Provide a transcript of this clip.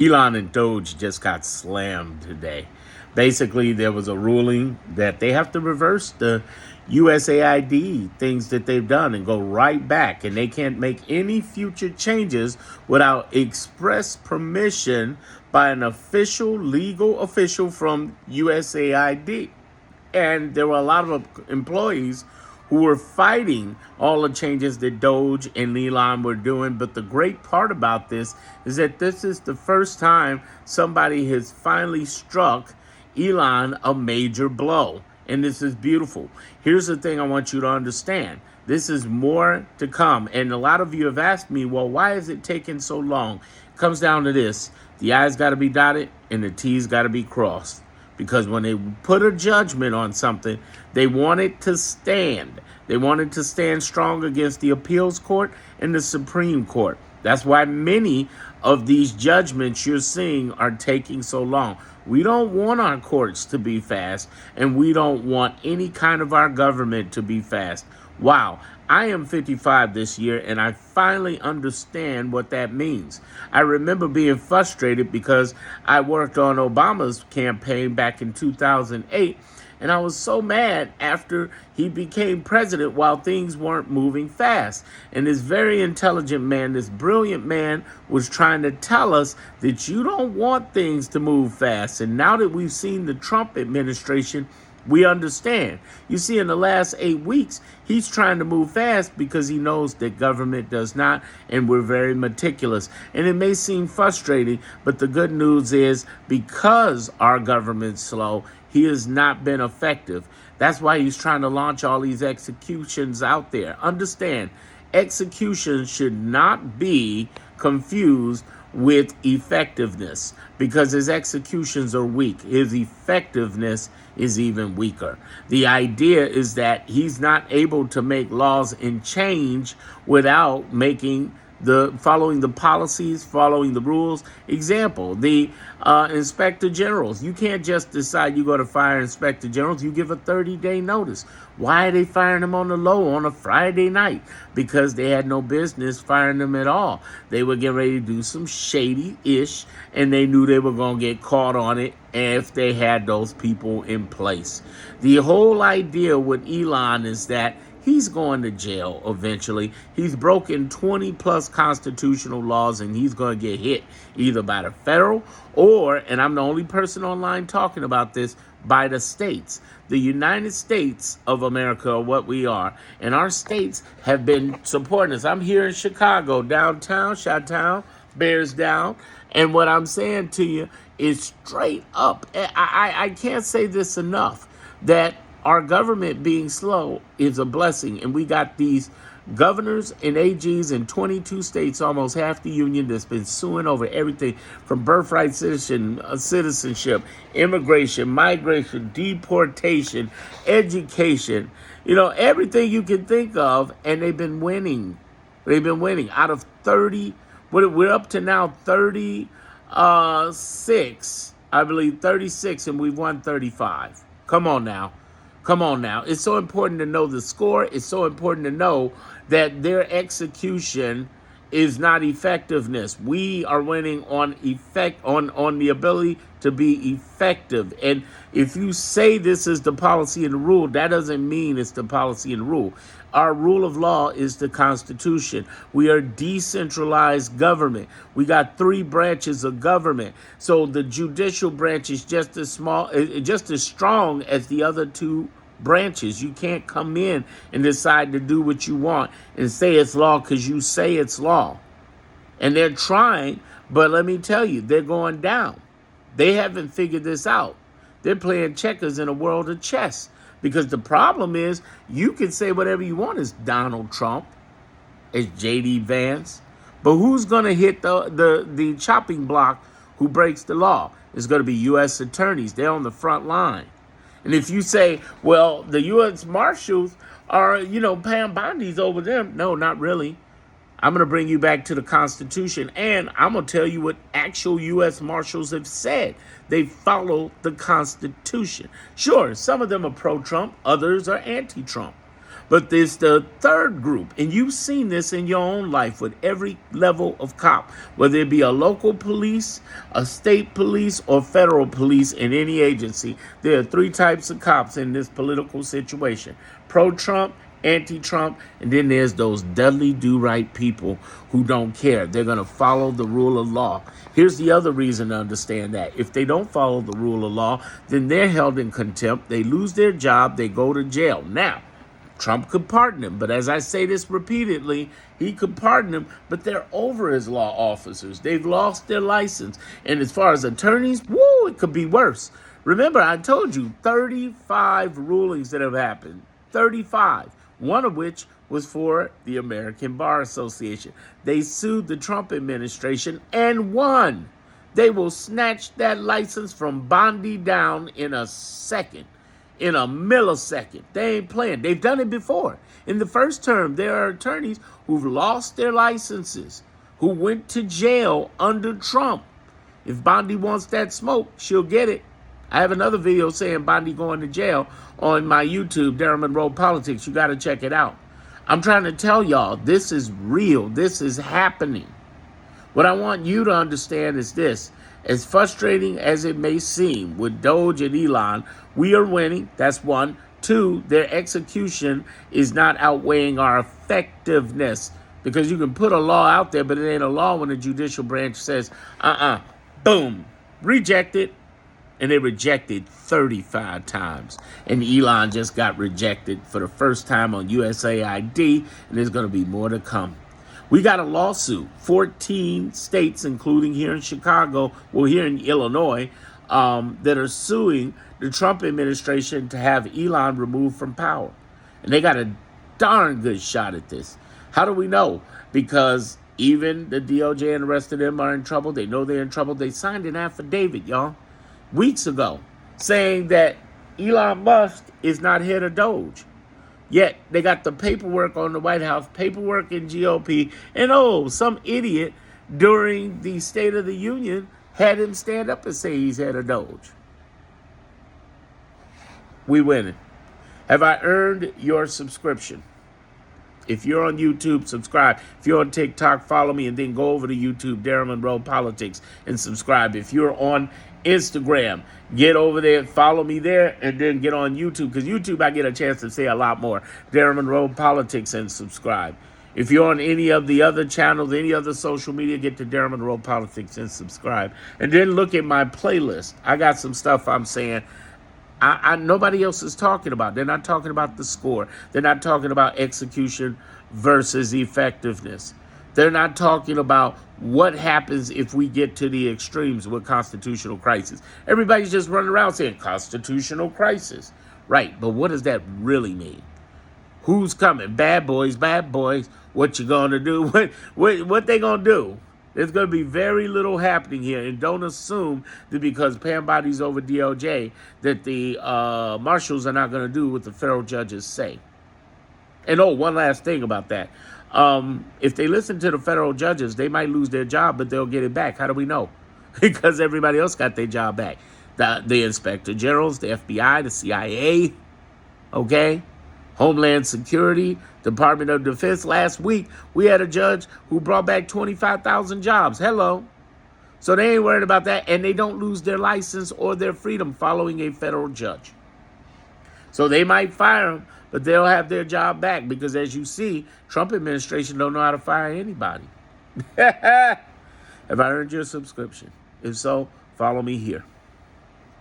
Elon and Doge just got slammed today. Basically, there was a ruling that they have to reverse the USAID things that they've done and go right back, and they can't make any future changes without express permission by an official, legal official from USAID. And there were a lot of employees who were fighting all the changes that Doge and Elon were doing. But the great part about this is that this is the first time somebody has finally struck Elon a major blow. And this is beautiful. Here's the thing I want you to understand. This is more to come. And a lot of you have asked me, well, why is it taking so long? It comes down to this. The I's got to be dotted and the T's got to be crossed. Because when they put a judgment on something, they want it to stand. They want it to stand strong against the appeals court and the Supreme Court. That's why many of these judgments you're seeing are taking so long. We don't want our courts to be fast, and we don't want any kind of our government to be fast. Wow, I am 55 this year, and I finally understand what that means. I remember being frustrated because I worked on Obama's campaign back in 2008, and I was so mad after he became president while things weren't moving fast. And this very intelligent man, this brilliant man, was trying to tell us that you don't want things to move fast. And now that we've seen the Trump administration, we understand. You see, in the last 8 weeks, he's trying to move fast because he knows that government does not, and we're very meticulous. And it may seem frustrating, but the good news is because our government's slow, he has not been effective. That's why he's trying to launch all these executions out there. Understand, execution should not be confused with effectiveness, because his executions are weak. His effectiveness is even weaker. The idea is that he's not able to make laws and change without following the policies, following the rules. Example, the inspector generals. You can't just decide you're going to fire inspector generals. You give a 30-day notice. Why are they firing them on the low on a Friday night? Because they had no business firing them at all. They were getting ready to do some shady-ish, and they knew they were going to get caught on it if they had those people in place. The whole idea with Elon is that he's going to jail eventually. He's broken 20 plus constitutional laws, and he's going to get hit either by the federal or, and I'm the only person online talking about this, by the states. The United States of America are what we are, and our states have been supporting us. I'm here in Chicago, downtown, Chi-Town, Bears down, and what I'm saying to you is straight up. I can't say this enough, that our government being slow is a blessing. And we got these governors and AGs in 22 states, almost half the union, that's been suing over everything from birthright citizenship, immigration, migration, deportation, education, everything you can think of. And they've been winning. They've been winning. Out of 30, we're up to now 36, I believe 36, and we've won 35. Come on now. It's so important to know the score. It's so important to know that their execution is not effectiveness. We are winning on on the ability to be effective. And if you say this is the policy and the rule, that doesn't mean it's the policy and rule. Our rule of law is the Constitution. We are decentralized government. We got 3 branches of government. So the judicial branch is just as strong as the other 2 branches. You can't come in and decide to do what you want and say it's law because you say it's law. And they're trying, but let me tell you, they're going down. They haven't figured this out. They're playing checkers in a world of chess. Because the problem is, you can say whatever you want as Donald Trump, as J.D. Vance, but who's going to hit the chopping block who breaks the law? It's going to be U.S. attorneys. They're on the front line. And if you say, well, the U.S. Marshals are, paying bondis over them. No, not really. I'm going to bring you back to the Constitution, and I'm going to tell you what actual U.S. Marshals have said. They follow the Constitution. Sure, some of them are pro-Trump, others are anti-Trump. But there's the third group, and you've seen this in your own life with every level of cop, whether it be a local police, a state police, or federal police in any agency. There are three types of cops in this political situation: pro-Trump, anti-Trump, and then there's those Dudley do-right people who don't care. They're going to follow the rule of law. Here's the other reason to understand that. If they don't follow the rule of law, then they're held in contempt. They lose their job. They go to jail. Now, Trump could pardon him, but as I say this repeatedly, he could pardon him, but they're over as law officers. They've lost their license. And as far as attorneys, woo, it could be worse. Remember, I told you 35 rulings that have happened. 35. One of which was for the American Bar Association. They sued the Trump administration and won. They will snatch that license from Bondi down in a second. In a millisecond. They ain't playing. They've done it before. In the first term, there are attorneys who've lost their licenses, who went to jail under Trump. If Bondi wants that smoke, she'll get it. I have another video saying Bondi going to jail on my YouTube, Darren Monroe Politics. You got to check it out. I'm trying to tell y'all, this is real. This is happening. What I want you to understand is this. As frustrating as it may seem with Doge and Elon, we are winning. That's one. Two, their execution is not outweighing our effectiveness, because you can put a law out there, but it ain't a law when the judicial branch says, boom, reject it. And they rejected 35 times. And Elon just got rejected for the first time on USAID, and there's going to be more to come. We got a lawsuit, 14 states, including here in Chicago, well, here in Illinois, that are suing the Trump administration to have Elon removed from power. And they got a darn good shot at this. How do we know? Because even the DOJ and the rest of them are in trouble. They know they're in trouble. They signed an affidavit, y'all, weeks ago, saying that Elon Musk is not head of Doge. Yet they got the paperwork on the White House, paperwork in GOP, and some idiot during the State of the Union had him stand up and say he's head of Doge. We winning. Have I earned your subscription? If you're on YouTube, subscribe. If you're on TikTok, follow me, and then go over to YouTube, Darren Monroe Politics, and subscribe. If you're on Instagram, get over there, follow me there, and then get on YouTube, because YouTube I get a chance to say a lot more. Darren Monroe Politics, and subscribe. If you're on any of the other channels, any other social media, get to Darren Monroe Politics and subscribe. And then look at my playlist. I got some stuff I'm saying nobody else is talking about. They're not talking about the score. They're not talking about execution versus effectiveness. They're not talking about what happens if we get to the extremes with constitutional crisis. Everybody's just running around saying constitutional crisis. Right, but what does that really mean? Who's coming? Bad boys, bad boys. What you gonna do? What they gonna do? There's going to be very little happening here. And don't assume that because Pam Body's over DOJ that the marshals are not going to do what the federal judges say. And one last thing about that. If they listen to the federal judges, they might lose their job, but they'll get it back. How do we know? Because everybody else got their job back. The inspector generals, the FBI, the CIA, okay? Homeland Security, Department of Defense. Last week, we had a judge who brought back 25,000 jobs. Hello. So they ain't worried about that, and they don't lose their license or their freedom following a federal judge. So they might fire them, but they'll have their job back because, as you see, Trump administration don't know how to fire anybody. Have I earned your subscription? If so, follow me here.